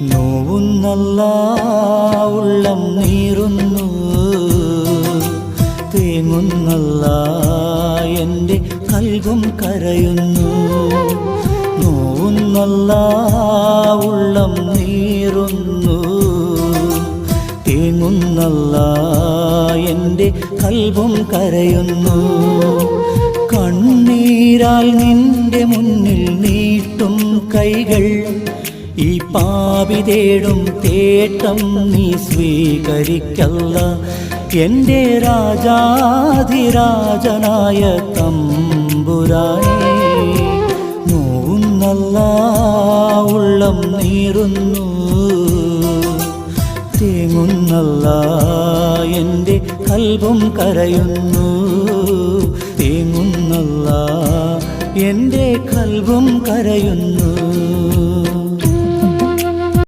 നോവുന്നല്ല ഉള്ളം നീറുന്നു, തേങ്ങുന്നല്ല എൻ്റെ കൽബും കരയുന്നു. നോവുന്നല്ല ഉള്ളം നീറുന്നു, തേങ്ങുന്നല്ല എൻ്റെ കൽബും കരയുന്നു. കണ്ണീരാൽ നിന്റെ മുന്നിൽ നീട്ടും കൈകൾ, ഈ പാപി തേടും തേട്ടം നീ സ്വീകരിക്കല്ല. എൻ്റെ രാജാധിരാജനായ തമ്പുരാനേ, നോവുന്നല്ല ഉള്ളം നീറുന്നു, തേങ്ങുന്നല്ല എൻ്റെ കൽബും കരയുന്നു. തേങ്ങുന്നല്ല എൻ്റെ കൽബും കരയുന്നു.